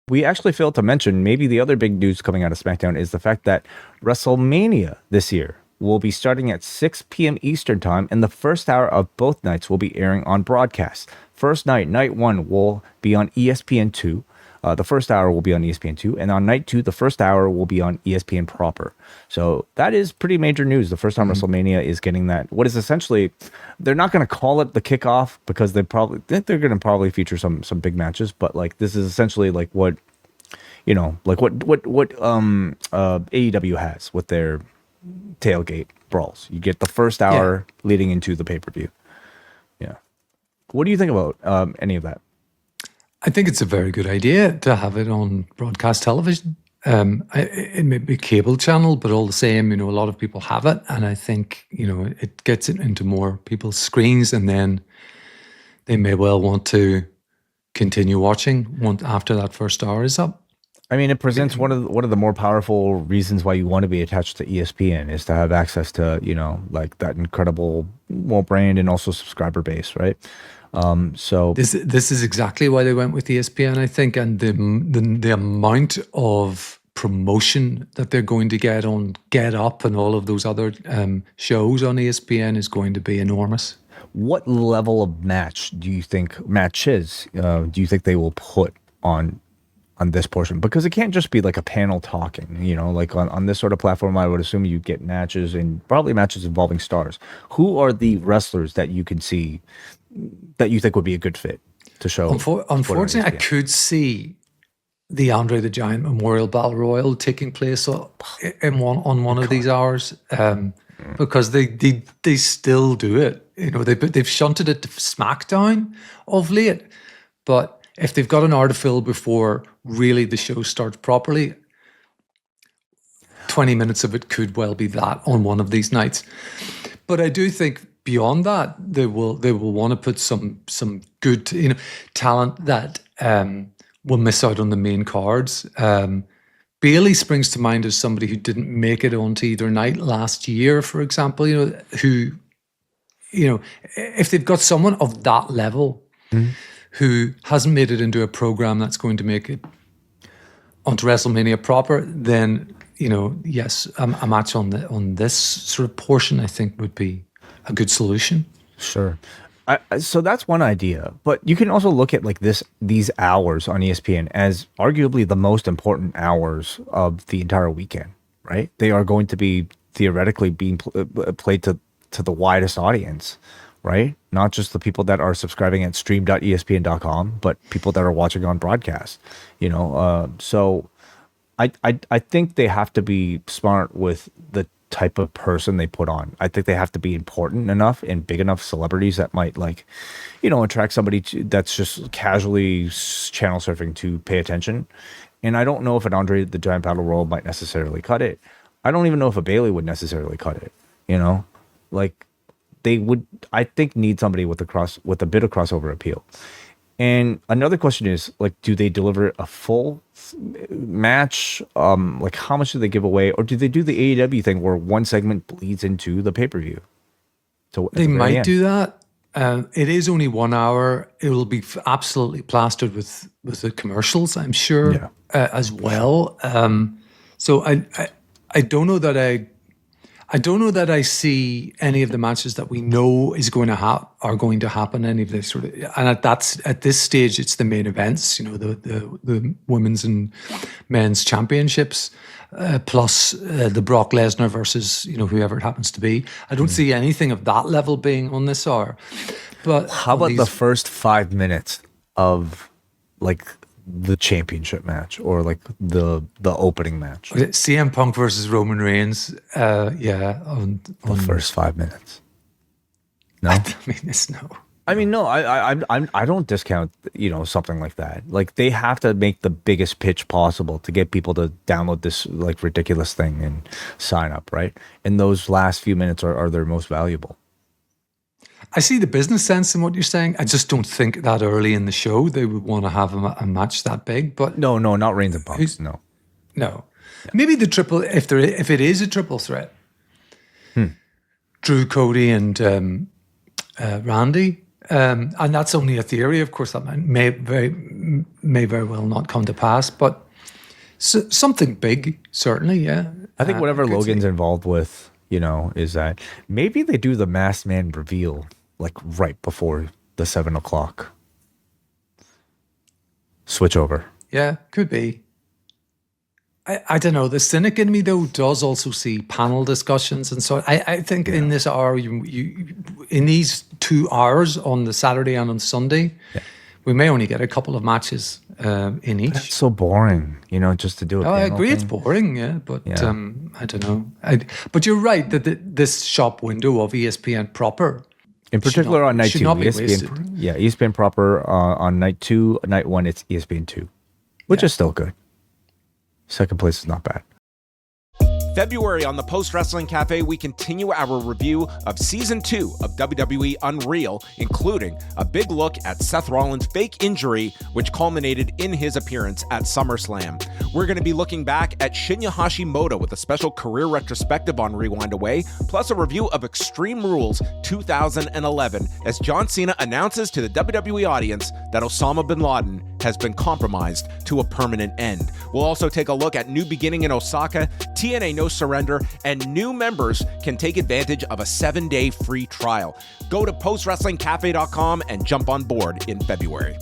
We actually failed to mention maybe the other big news coming out of SmackDown is the fact that WrestleMania this year will be starting at 6 p.m. Eastern time, and the first hour of both nights will be airing on broadcast. First night, night one, will be on ESPN2. The first hour will be on ESPN2, and on night two, the first hour will be on ESPN proper. So that is pretty major news. The first time WrestleMania is getting that. What is essentially, they're not going to call it the kickoff because they're going to probably feature some big matches. But like this is essentially like what, like what AEW has with their tailgate brawls. You get the first hour leading into the pay-per-view. Yeah. What do you think about any of that? I think it's a very good idea to have it on broadcast television. It may be a cable channel, but all the same, a lot of people have it. And I think, it gets it into more people's screens, and then they may well want to continue watching after that first hour is up. I mean, it presents one of the more powerful reasons why you want to be attached to ESPN is to have access to, like that incredible brand and also subscriber base, right? So this is exactly why they went with ESPN, I think, and the amount of promotion that they're going to get on Get Up and all of those other shows on ESPN is going to be enormous. What level of matches do you think they will put on this portion? Because it can't just be like a panel talking, like on this sort of platform, I would assume you get matches and probably matches involving stars. Who are the wrestlers that you can see that you think would be a good fit to show? Unfortunately, I could see the Andre the Giant Memorial Battle Royal taking place on one of these hours, because they still do it. They've shunted it to SmackDown of late, but if they've got an hour to fill before really the show starts properly, 20 minutes of it could well be that on one of these nights. But I do think beyond that, they will want to put some good talent that will miss out on the main cards. Bailey springs to mind as somebody who didn't make it onto either night last year, for example. Who if they've got someone of that level who hasn't made it into a program that's going to make it onto WrestleMania proper, then yes, a match on this sort of portion I think would be a good solution. Sure. So that's one idea, but you can also look at like these hours on ESPN as arguably the most important hours of the entire weekend, right? They are going to be theoretically being played to the widest audience, right? Not just the people that are subscribing at stream.espn.com, but people that are watching on broadcast, so I think they have to be smart with the type of person they put on. I think they have to be important enough and big enough celebrities that might attract somebody that's just casually channel surfing to pay attention. And I don't know if an Andre the Giant Battle Royal might necessarily cut it. I don't even know if a Bailey would necessarily cut it. Like they would, I think, need somebody with a bit of crossover appeal. And another question is, like, do they deliver a full match? Like, how much do they give away? Or do they do the AEW thing where one segment bleeds into the pay-per-view? So they might do that. It is only 1 hour. It will be absolutely plastered with the commercials, I'm sure, as well. So I don't know that I see any of the matches that we know are going to happen. Any of this sort of, and at this stage, it's the main events. The women's and men's championships, plus the Brock Lesnar versus whoever it happens to be. I don't see anything of that level being on this hour. But how about the first 5 minutes of like the championship match or like the opening match? CM Punk versus Roman Reigns. On the first 5 minutes. No, I mean it's no. I mean no. I don't discount something like that. Like they have to make the biggest pitch possible to get people to download this like ridiculous thing and sign up, right? And those last few minutes are their most valuable. I see the business sense in what you're saying. I just don't think that early in the show they would want to have a match that big. But no, not Reigns and Punk. No. Yeah. Maybe the triple, if it is a triple threat, Drew, Cody, and Randy. And that's only a theory. Of course, that may very well not come to pass. But something big, certainly, yeah. I think whatever could Logan's see. involved with, is that maybe they do the masked man reveal like right before the 7 o'clock switch over. Yeah, could be. I don't know. The cynic in me, though, does also see panel discussions. And so I think in this hour, you in these 2 hours on the Saturday and on Sunday, we may only get a couple of matches in each. It's so boring, just to do it. I agree, it's boring, but I don't know. But you're right that this shop window of ESPN proper, in particular on night should 2, not be ESPN, wasted. ESPN proper on night 2, night 1, it's ESPN 2, which is still good. Second place is not bad. February on the Post Wrestling Cafe, we continue our review of Season 2 of WWE Unreal, including a big look at Seth Rollins' fake injury, which culminated in his appearance at SummerSlam. We're going to be looking back at Shinya Hashimoto with a special career retrospective on Rewind Away, plus a review of Extreme Rules 2011, as John Cena announces to the WWE audience that Osama bin Laden has been compromised to a permanent end. We'll also take a look at New Beginning in Osaka, TNA No Surrender, and new members can take advantage of a 7-day free trial. Go to postwrestlingcafe.com and jump on board in February.